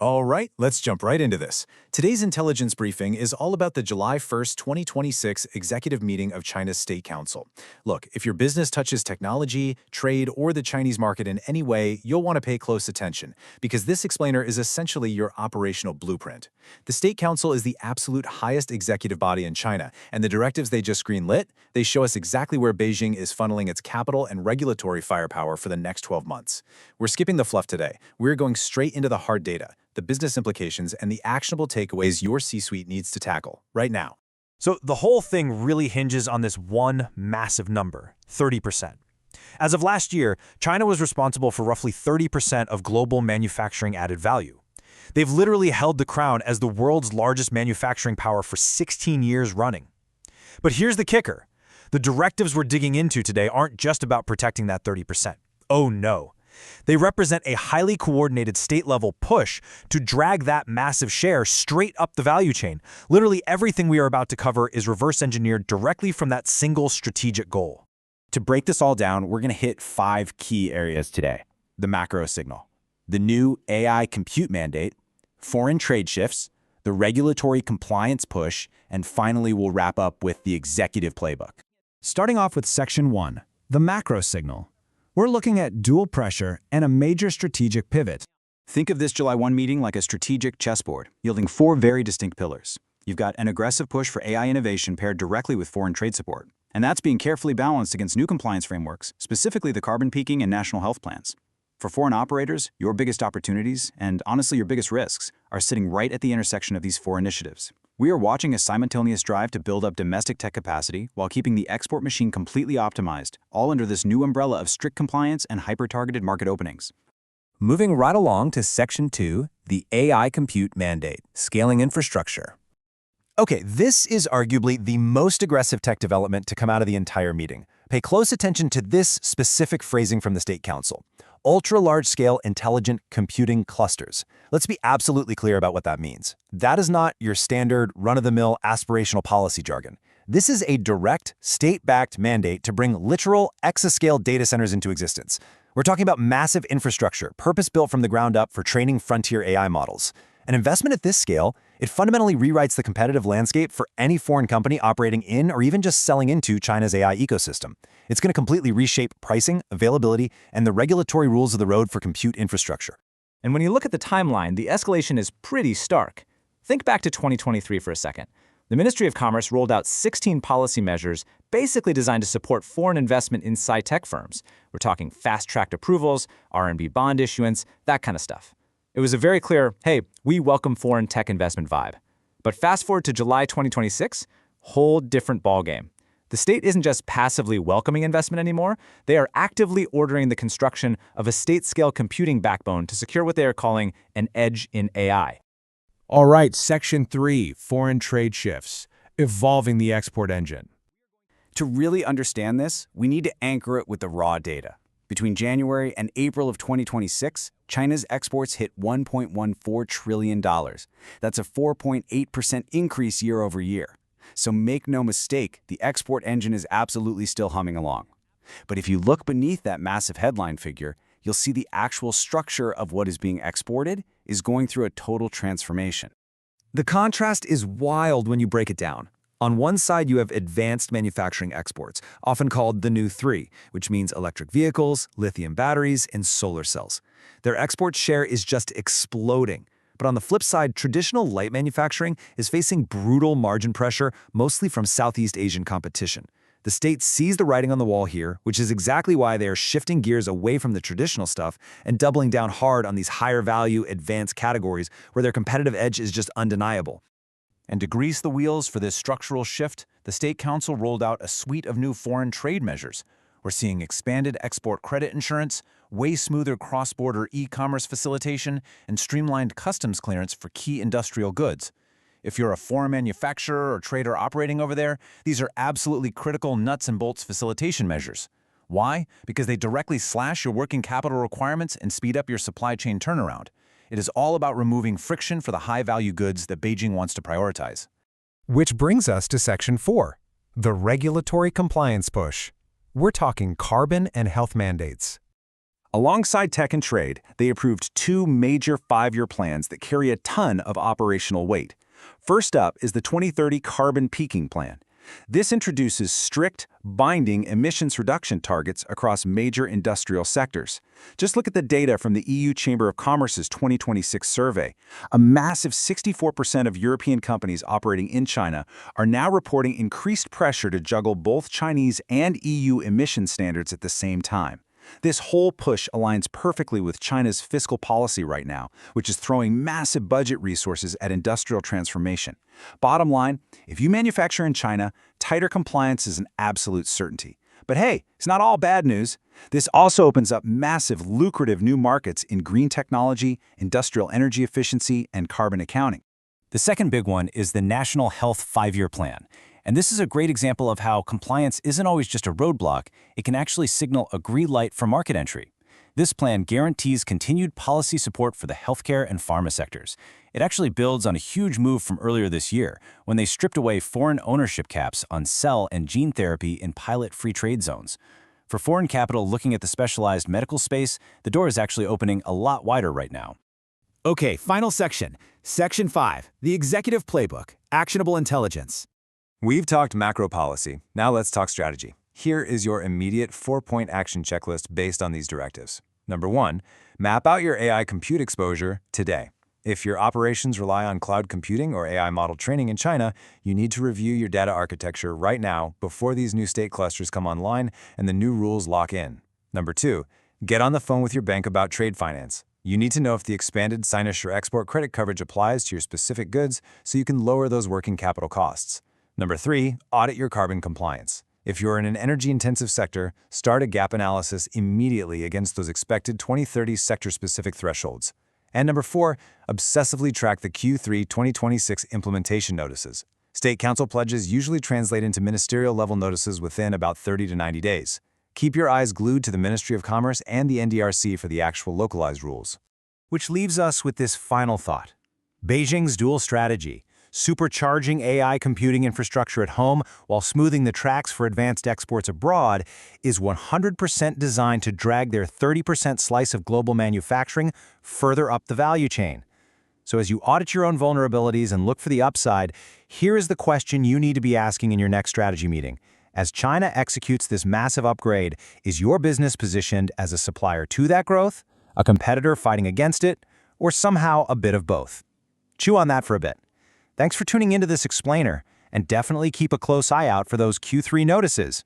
All right, let's jump right into this. Today's intelligence briefing is all about the July 1st, 2026 executive meeting of China's State Council. Look, if your business touches technology, trade, or the Chinese market in any way, you'll want to pay close attention, because this explainer is essentially your operational blueprint. The State Council is the absolute highest executive body in China, and the directives they just greenlit, they show us exactly where Beijing is funneling its capital and regulatory firepower for the next 12 months. We're skipping the fluff today. We're going straight into the hard data, the business implications, and the actionable takeaways your C-suite needs to tackle right now. So the whole thing really hinges on this one massive number, 30%. As of last year, China was responsible for roughly 30% of global manufacturing added value. They've literally held the crown as the world's largest manufacturing power for 16 years running. But here's the kicker. The directives we're digging into today aren't just about protecting that 30%. Oh no. They represent a highly coordinated state-level push to drag that massive share straight up the value chain. Literally everything we are about to cover is reverse-engineered directly from that single strategic goal. To break this all down, we're going to hit 5 key areas today. The macro signal, the new AI compute mandate, foreign trade shifts, the regulatory compliance push, and finally we'll wrap up with the executive playbook. Starting off with Section 1, the macro signal. We're looking at dual pressure and a major strategic pivot. Think of this July 1 meeting like a strategic chessboard, yielding 4 very distinct pillars. You've got an aggressive push for AI innovation paired directly with foreign trade support, and that's being carefully balanced against new compliance frameworks, specifically the carbon peaking and national health plans. For foreign operators, your biggest opportunities, and honestly your biggest risks, are sitting right at the intersection of these 4 initiatives. We are watching a simultaneous drive to build up domestic tech capacity while keeping the export machine completely optimized, all under this new umbrella of strict compliance and hyper-targeted market openings. Moving right along to Section 2, the AI compute mandate, scaling infrastructure. Okay, this is arguably the most aggressive tech development to come out of the entire meeting. Pay close attention to this specific phrasing from the State Council. Ultra-large-scale intelligent computing clusters. Let's be absolutely clear about what that means. That is not your standard run-of-the-mill aspirational policy jargon. This is a direct, state-backed mandate to bring literal exascale data centers into existence. We're talking about massive infrastructure, purpose-built from the ground up for training frontier AI models. An investment at this scale, it fundamentally rewrites the competitive landscape for any foreign company operating in or even just selling into China's AI ecosystem. It's going to completely reshape pricing, availability, and the regulatory rules of the road for compute infrastructure. And when you look at the timeline, the escalation is pretty stark. Think back to 2023 for a second. The Ministry of Commerce rolled out 16 policy measures basically designed to support foreign investment in sci-tech firms. We're talking fast-tracked approvals, RMB bond issuance, that kind of stuff. It was a very clear, hey, we welcome foreign tech investment vibe. But fast forward to July 2026, whole different ballgame. The state isn't just passively welcoming investment anymore, they are actively ordering the construction of a state-scale computing backbone to secure what they are calling an edge in AI. All right, Section 3, foreign trade shifts, evolving the export engine. To really understand this, we need to anchor it with the raw data. Between January and April of 2026, China's exports hit $1.14 trillion. That's a 4.8% increase year over year. So make no mistake, the export engine is absolutely still humming along. But if you look beneath that massive headline figure, you'll see the actual structure of what is being exported is going through a total transformation. The contrast is wild when you break it down. On one side, you have advanced manufacturing exports, often called the new 3, which means electric vehicles, lithium batteries, and solar cells. Their export share is just exploding. But on the flip side, traditional light manufacturing is facing brutal margin pressure, mostly from Southeast Asian competition. The state sees the writing on the wall here, which is exactly why they are shifting gears away from the traditional stuff and doubling down hard on these higher-value, advanced categories where their competitive edge is just undeniable. And to grease the wheels for this structural shift, the State Council rolled out a suite of new foreign trade measures. We're seeing expanded export credit insurance, way smoother cross-border e-commerce facilitation, and streamlined customs clearance for key industrial goods. If you're a foreign manufacturer or trader operating over there, these are absolutely critical nuts and bolts facilitation measures. Why? Because they directly slash your working capital requirements and speed up your supply chain turnaround. It is all about removing friction for the high-value goods that Beijing wants to prioritize. Which brings us to Section 4, the regulatory compliance push. We're talking carbon and health mandates. Alongside tech and trade, they approved 2 major 5-year plans that carry a ton of operational weight. First up is the 2030 Carbon Peaking Plan. This introduces strict, binding emissions reduction targets across major industrial sectors. Just look at the data from the EU Chamber of Commerce's 2026 survey. A massive 64% of European companies operating in China are now reporting increased pressure to juggle both Chinese and EU emission standards at the same time. This whole push aligns perfectly with China's fiscal policy right now, which is throwing massive budget resources at industrial transformation. Bottom line, if you manufacture in China, tighter compliance is an absolute certainty. But hey, it's not all bad news. This also opens up massive, lucrative new markets in green technology, industrial energy efficiency, and carbon accounting. The second big one is the National Health 5-Year Plan. And this is a great example of how compliance isn't always just a roadblock, it can actually signal a green light for market entry. This plan guarantees continued policy support for the healthcare and pharma sectors. It actually builds on a huge move from earlier this year, when they stripped away foreign ownership caps on cell and gene therapy in pilot free trade zones. For foreign capital looking at the specialized medical space, the door is actually opening a lot wider right now. Okay, final section. Section 5, the Executive Playbook, Actionable Intelligence. We've talked macro policy. Now let's talk strategy. Here is your immediate 4-point action checklist based on these directives. Number 1, map out your AI compute exposure today. If your operations rely on cloud computing or AI model training in China, you need to review your data architecture right now before these new state clusters come online and the new rules lock in. Number 2, get on the phone with your bank about trade finance. You need to know if the expanded Sinus or export credit coverage applies to your specific goods so you can lower those working capital costs. Number 3, audit your carbon compliance. If you're in an energy-intensive sector, start a gap analysis immediately against those expected 2030 sector-specific thresholds. And number 4, obsessively track the Q3 2026 implementation notices. State council pledges usually translate into ministerial-level notices within about 30 to 90 days. Keep your eyes glued to the Ministry of Commerce and the NDRC for the actual localized rules. Which leaves us with this final thought. Beijing's dual strategy, supercharging AI computing infrastructure at home while smoothing the tracks for advanced exports abroad, is 100% designed to drag their 30% slice of global manufacturing further up the value chain. So as you audit your own vulnerabilities and look for the upside, here is the question you need to be asking in your next strategy meeting. As China executes this massive upgrade, is your business positioned as a supplier to that growth, a competitor fighting against it, or somehow a bit of both? Chew on that for a bit. Thanks for tuning into this explainer, and definitely keep a close eye out for those Q3 notices.